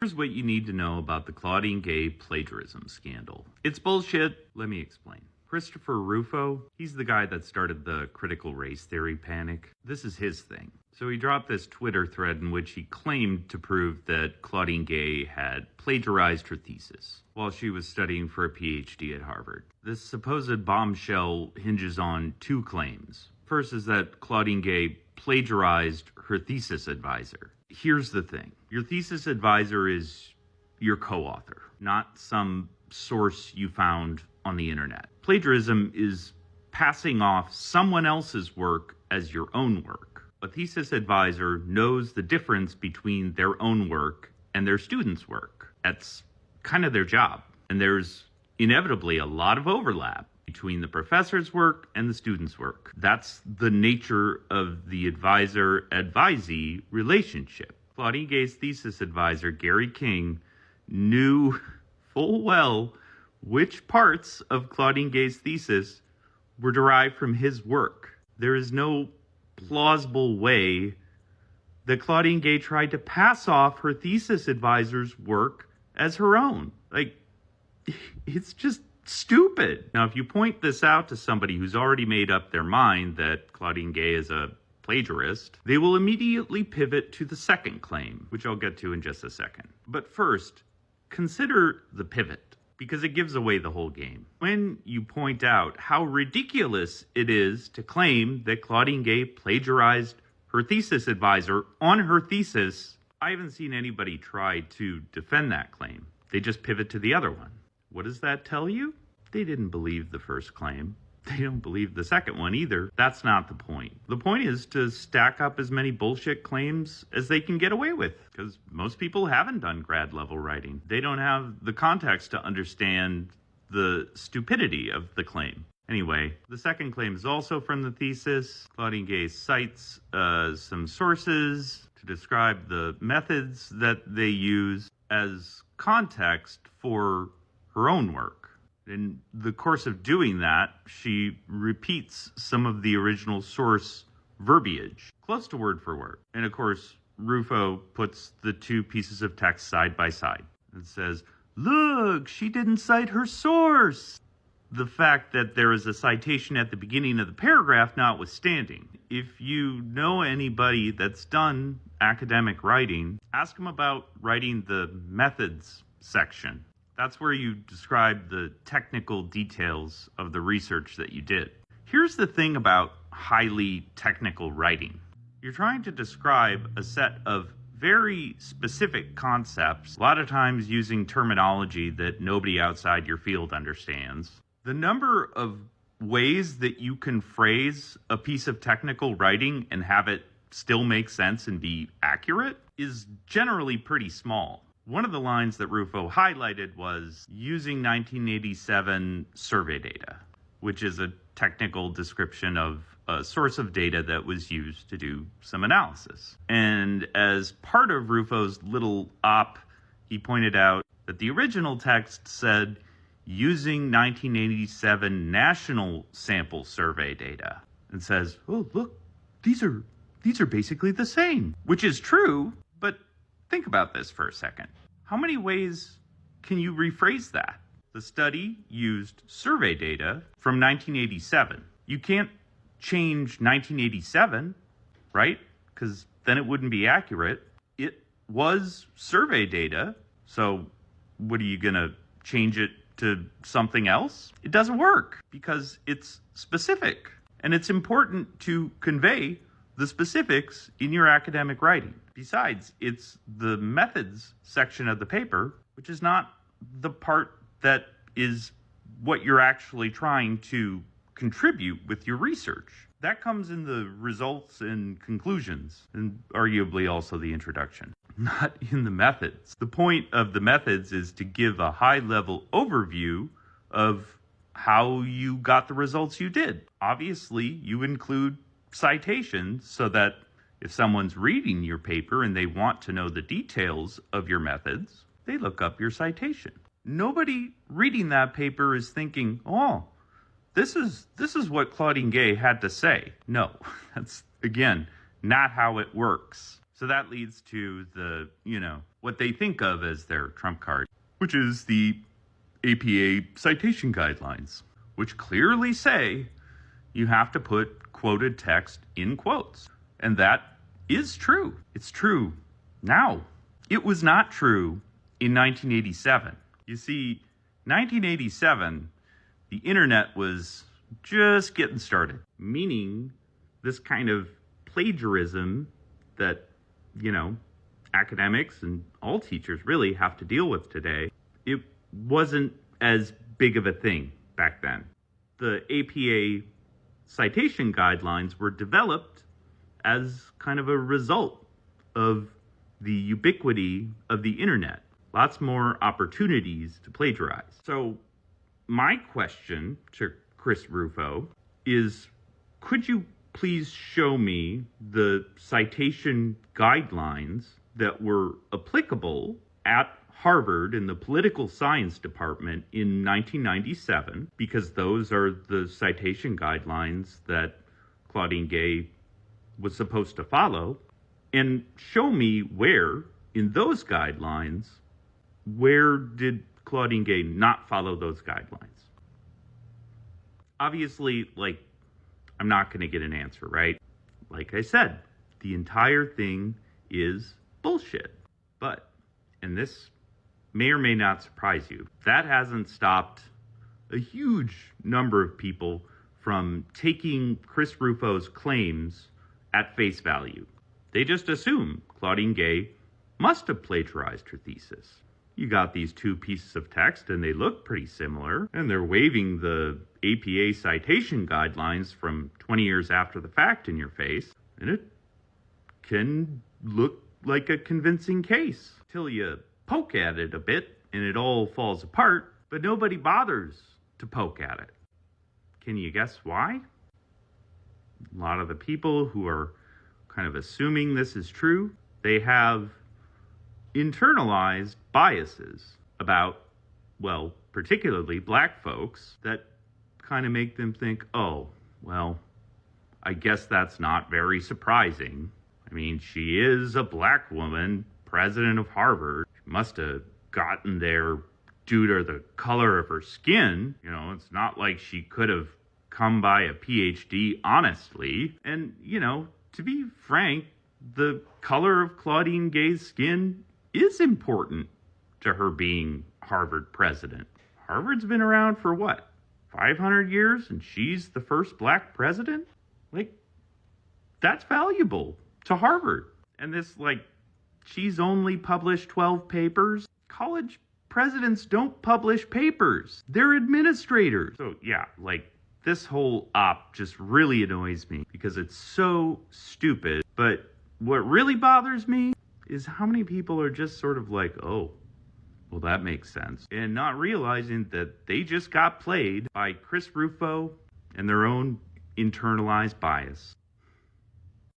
Here's what you need to know about the Claudine Gay plagiarism scandal. It's bullshit. Let me explain. Christopher Rufo, he's the guy that started the critical race theory panic. This is his thing. So he dropped this Twitter thread in which he claimed to prove that Claudine Gay had plagiarized her thesis while she was studying for a PhD at Harvard. This supposed bombshell hinges on two claims. First is that Claudine Gay plagiarized her thesis advisor. Here's the thing. Your thesis advisor is your co-author, not some source you found on the internet. Plagiarism is passing off someone else's work as your own work. A thesis advisor knows the difference between their own work and their students' work. That's kind of their job. And there's inevitably a lot of overlap between the professor's work and the student's work. That's the nature of the advisor-advisee relationship. Claudine Gay's thesis advisor, Gary King, knew full well which parts of Claudine Gay's thesis were derived from his work. There is no plausible way that Claudine Gay tried to pass off her thesis advisor's work as her own. It's just stupid. Now, if you point this out to somebody who's already made up their mind that Claudine Gay is a plagiarist, they will immediately pivot to the second claim, which I'll get to in just a second. But first, consider the pivot, because it gives away the whole game. When you point out how ridiculous it is to claim that Claudine Gay plagiarized her thesis advisor on her thesis, I haven't seen anybody try to defend that claim. They just pivot to the other one. What does that tell you? They didn't believe the first claim. They don't believe the second one either. That's not the point. The point is to stack up as many bullshit claims as they can get away with, because most people haven't done grad level writing. They don't have the context to understand the stupidity of the claim. Anyway, the second claim is also from the thesis. Claudine Gay cites some sources to describe the methods that they use as context for her own work. In the course of doing that, she repeats some of the original source verbiage, close to word for word. And of course, Rufo puts the two pieces of text side by side and says, "Look, she didn't cite her source." The fact that there is a citation at the beginning of the paragraph notwithstanding. If you know anybody that's done academic writing, ask them about writing the methods section. That's where you describe the technical details of the research that you did. Here's the thing about highly technical writing. You're trying to describe a set of very specific concepts, a lot of times using terminology that nobody outside your field understands. The number of ways that you can phrase a piece of technical writing and have it still make sense and be accurate is generally pretty small. One of the lines that Rufo highlighted was using 1987 survey data, which is a technical description of a source of data that was used to do some analysis. And as part of Rufo's little op, he pointed out that the original text said using 1987 national sample survey data, and says, "Oh, look, these are basically the same," which is true, but think about this for a second. How many ways can you rephrase that? The study used survey data from 1987. You can't change 1987, right? Because then it wouldn't be accurate. It was survey data, so what are you going to change it to something else? It doesn't work because it's specific. And it's important to convey the specifics in your academic writing. Besides, it's the methods section of the paper, which is not the part that is what you're actually trying to contribute with your research. That comes in the results and conclusions, and arguably also the introduction, not in the methods. The point of the methods is to give a high-level overview of how you got the results you did. Obviously, you include citations so that if someone's reading your paper and they want to know the details of your methods, they look up your citation. Nobody reading that paper is thinking, "Oh, this is what Claudine Gay had to say." No, that's, again, not how it works. So that leads to the, what they think of as their trump card, which is the APA citation guidelines, which clearly say you have to put quoted text in quotes. And that is true. It's true now. It was not true in 1987. You see, 1987, the internet was just getting started, meaning this kind of plagiarism that, academics and all teachers really have to deal with today, it wasn't as big of a thing back then. The APA citation guidelines were developed as kind of a result of the ubiquity of the internet. Lots more opportunities to plagiarize. So my question to Chris Rufo is, could you please show me the citation guidelines that were applicable at Harvard in the political science department in 1997, because those are the citation guidelines that Claudine Gay was supposed to follow, and show me where, in those guidelines, where did Claudine Gay not follow those guidelines? Obviously, I'm not going to get an answer, right? Like I said, the entire thing is bullshit. But, and this may or may not surprise you, that hasn't stopped a huge number of people from taking Chris Rufo's claims at face value. They just assume Claudine Gay must have plagiarized her thesis. You got these two pieces of text and they look pretty similar, and they're waving the APA citation guidelines from 20 years after the fact in your face, and it can look like a convincing case till you poke at it a bit and it all falls apart, but nobody bothers to poke at it. Can you guess why? A lot of the people who are kind of assuming this is true, they have internalized biases about, well, particularly black folks, that kind of make them think, oh, well, I guess that's not very surprising. I mean, she is a black woman, president of Harvard. She must have gotten there due to the color of her skin. It's not like she could have come by a PhD honestly. And, to be frank, the color of Claudine Gay's skin is important to her being Harvard president. Harvard's been around for what, 500 years, and she's the first black president? That's valuable to Harvard. And this, she's only published 12 papers. College presidents don't publish papers. They're administrators. So yeah, this whole op just really annoys me because it's so stupid. But what really bothers me is how many people are just sort of oh, well, that makes sense, and not realizing that they just got played by Chris Rufo and their own internalized bias.